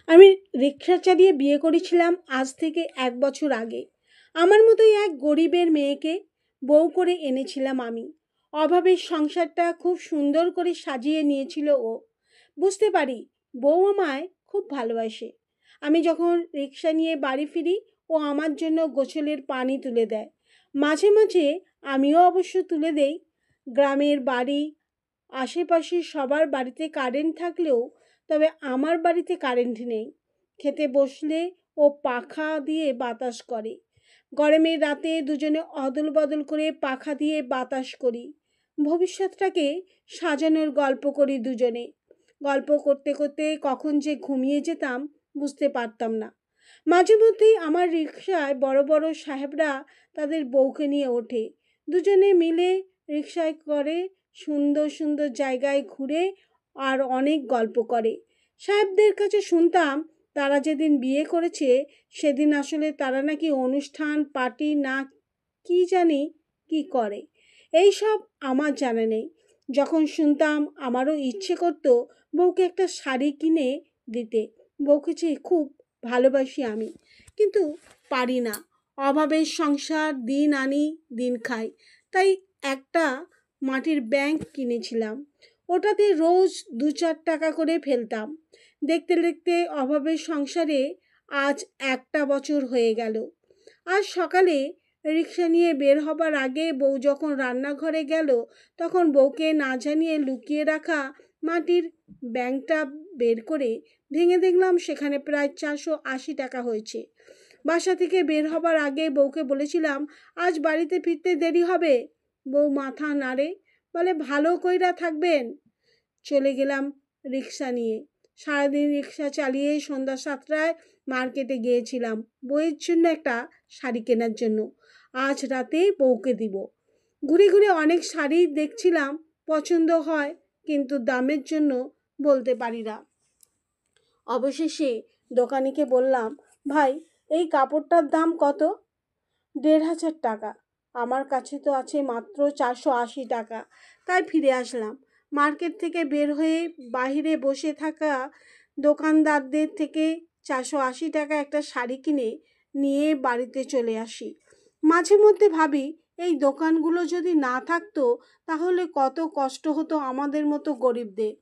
আমি রিক্সা চালিয়ে বিয়ে করেছিলাম আজ থেকে 1 বছর আগে। আমার মতোই এক গরিবের মেয়েকে বউ করে এনেছিলাম আমি। অভাবের সংসারটা খুব সুন্দর করে সাজিয়ে নিয়েছিল ও। বুঝতে পারি বউ আমায় খুব ভালোবাসে। আমি যখন রিক্সা নিয়ে বাড়ি ফিরি ও আমার জন্য গোসলের পানি তুলে দেয়। মাঝে মাঝে আমিও অবশ্য তুলে দেই। গ্রামের বাড়ি, আশেপাশে সবার বাড়িতে কারেন্ট থাকলেও তবে আমার বাড়িতে কারেন্ট নেই। খেতে বসলে ও পাখা দিয়ে বাতাস করে। গরমের রাতে দুজনে অদল বদল করে পাখা দিয়ে বাতাস করি। ভবিষ্যৎটাকে সাজানোর গল্প করি দুজনে। গল্প করতে করতে কখন যে ঘুমিয়ে যেতাম বুঝতে পারতাম না। মাঝে মধ্যেই আমার রিকশায় বড় বড় সাহেবরা তাদের বউকে নিয়ে ওঠে। দুজনে মিলে রিকশায় করে সুন্দর সুন্দর জায়গায় ঘুরে আর অনেক গল্প করে। সাহেবদের কাছে শুনতাম তারা যেদিন বিয়ে করেছে সেদিন আসলে তারা নাকি অনুষ্ঠান পার্টি না কি জানি কি করে। এই সব আমার জানা নেই। যখন শুনতাম আমারও ইচ্ছে করতো বউকে একটা শাড়ি কিনে দিতে। বউকে যে খুব ভালোবাসি আমি, কিন্তু পারি না। অভাবের সংসার, দিন আনি দিন খাই। তাই একটা মাটির ব্যাংক কিনেছিলাম। ওটাতে রোজ 2-4 টাকা করে ফেলতাম। দেখতে দেখতে অভাবের সংসারে আজ 1টা বছর হয়ে গেল। আজ সকালে রিক্সা নিয়ে বের হবার আগে বউ যখন রান্নাঘরে গেল তখন বউকে না জানিয়ে লুকিয়ে রাখা মাটির ব্যাংকটা বের করে ভেঙে দেখলাম সেখানে প্রায় 480 টাকা হয়েছে। বাসা থেকে বের হবার আগে বউকে বলেছিলাম আজ বাড়িতে ফিরতে দেরি হবে। বউ মাথা নাড়ে, বলে ভালো কইরা থাকবেন। চলে গেলাম রিক্সা নিয়ে। সারাদিন রিক্সা চালিয়ে সন্ধ্যা 7টায় মার্কেটে গিয়েছিলাম বউয়ের জন্য একটা শাড়ি কেনার জন্য। আজ রাতে বউকে দিব। ঘুরে ঘুরে অনেক শাড়ি দেখছিলাম, পছন্দ হয় কিন্তু দামের জন্য বলতে পারি না। অবশেষে দোকানিকে বললাম, ভাই এই কাপড়টার দাম কত? 1,500 টাকা। আমার কাছে তো আছে মাত্র 480 টাকা। তাই ফিরে আসলাম। মার্কেট থেকে বের হয়ে বাহিরে বসে থাকা দোকানদারদের থেকে 480 টাকা একটা শাড়ি কিনে নিয়ে বাড়িতে চলে আসি। মাঝে মধ্যে ভাবি এই দোকানগুলো যদি না থাকতো তাহলে কত কষ্ট হতো আমাদের মতো গরিবদের।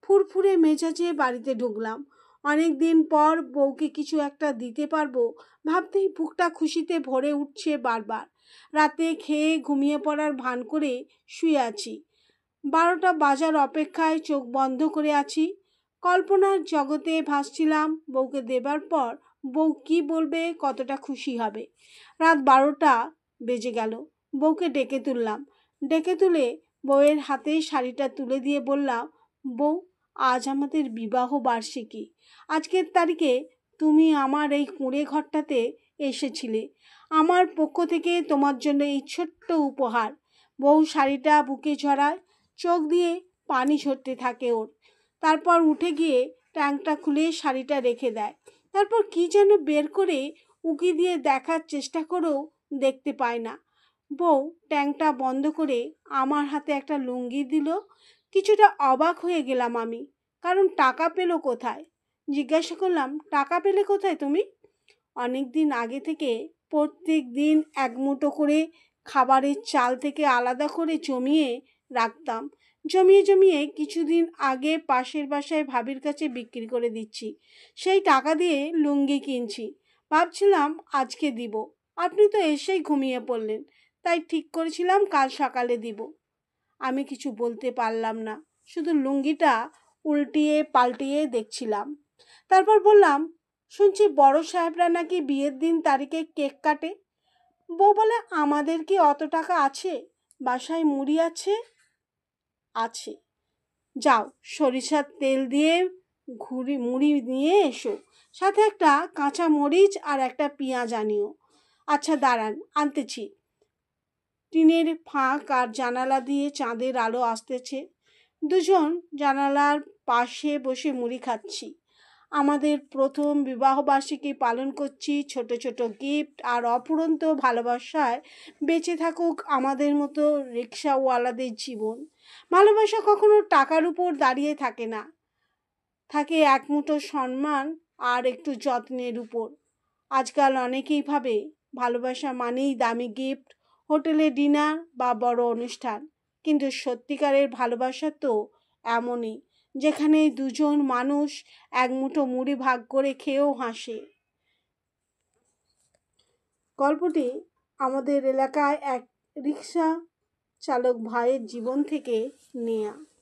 ফুরফুরে মেজাজে বাড়িতে ঢুকলাম। অনেক দিন পর বউকে কিছু একটা দিতে পারবো ভাবতেই বুকটা খুশিতে ভরে উঠছে বারবার। রাতে খেয়ে ঘুমিয়ে পড়ার ভান করে শুয়ে আছি। 12টা বাজার অপেক্ষায় চোখ বন্ধ করে আছি। কল্পনার জগতে ভাসছিলাম বউকে দেবার পর বউ কি বলবে, কতটা খুশি হবে। রাত 12টা বেজে গেল। বউকে ডেকে তুললাম। ডেকে তুলে বউয়ের হাতে শাড়িটা তুলে দিয়ে বললাম, বউ আজ আমাদের বিবাহ বার্ষিকী। আজকের তারিখে তুমি আমার এই কুঁড়ে ঘরটাতে এসেছিলে। আমার পক্ষ থেকে তোমার জন্য এই ছোট্ট উপহার। বউ শাড়িটা বুকে ঝরায়, চোখ দিয়ে পানি ঝরতে থাকে ওর। তারপর উঠে গিয়ে ট্যাঙ্কটা খুলে শাড়িটা রেখে দেয়। তারপর কি যেন বের করে উকি দিয়ে দেখার চেষ্টা করেও দেখতে পায় না। বউ ট্যাঙ্কটা বন্ধ করে আমার হাতে একটা লুঙ্গি দিল। কিছুটা অবাক হয়ে গেলাম আমি, কারণ টাকা পেলো কোথায়। জিজ্ঞাসা করলাম, টাকা পেলে কোথায় তুমি? অনেক দিন আগে থেকে প্রত্যেক দিন এক মুঠো করে খাবারের চাল থেকে আলাদা করে জমিয়ে রাখতাম। জমিয়ে জমিয়ে কিছুদিন আগে পাশের বাসায় ভাবির কাছে বিক্রি করে দিচ্ছি। সেই টাকা দিয়ে লুঙ্গি কিনছি। ভাবছিলাম আজকে দিব, আপনি তো এসেই ঘুমিয়ে পড়লেন, তাই ঠিক করেছিলাম কাল সকালে দিব। আমি কিছু বলতে পারলাম না, শুধু লুঙ্গিটা উল্টিয়ে পাল্টিয়ে দেখছিলাম। তারপর বললাম, শুনছি বড় সাহেবরা নাকি বিয়ের দিন তারিখে কেক কাটে। বউ বলে, আমাদের কি অত টাকা আছে? বাসায় মুড়ি আছে? আছে। যাও সরিষার তেল দিয়ে মুড়ি নিয়ে এসো, সাথে একটা কাঁচা মরিচ আর একটা পেঁয়াজ আনিও। আচ্ছা দাঁড়ান, আনতেছি। টিনের ফাঁক আর জানালা দিয়ে চাঁদের আলো আসতেছে। দুজন জানালার পাশে বসে মুড়ি খাচ্ছি। আমাদের প্রথম বিবাহবার্ষিকী পালন করছি। ছোট ছোট গিফট আর অফুরন্ত ভালোবাসায় বেঁচে থাকুক আমাদের মতো রিক্সাওয়ালাদের জীবন। ভালোবাসা কখনো টাকার উপর দাঁড়িয়ে থাকে না, থাকে এক মুঠো সম্মান, আর একটু যত্নের উপর। আজকাল অনেকেই ভাবে ভালোবাসা মানেই দামি গিফট, হোটেলে ডিনার বা বড় অনুষ্ঠান। কিন্তু সত্যিকারের ভালোবাসা তো এমনই, যেখানে দুজন মানুষ এক মুঠো মুড়ি ভাগ করে খেয়েও হাসে। গল্পটি আমাদের এলাকায় এক রিক্সা চালক ভাইয়ের জীবন থেকে নেয়া।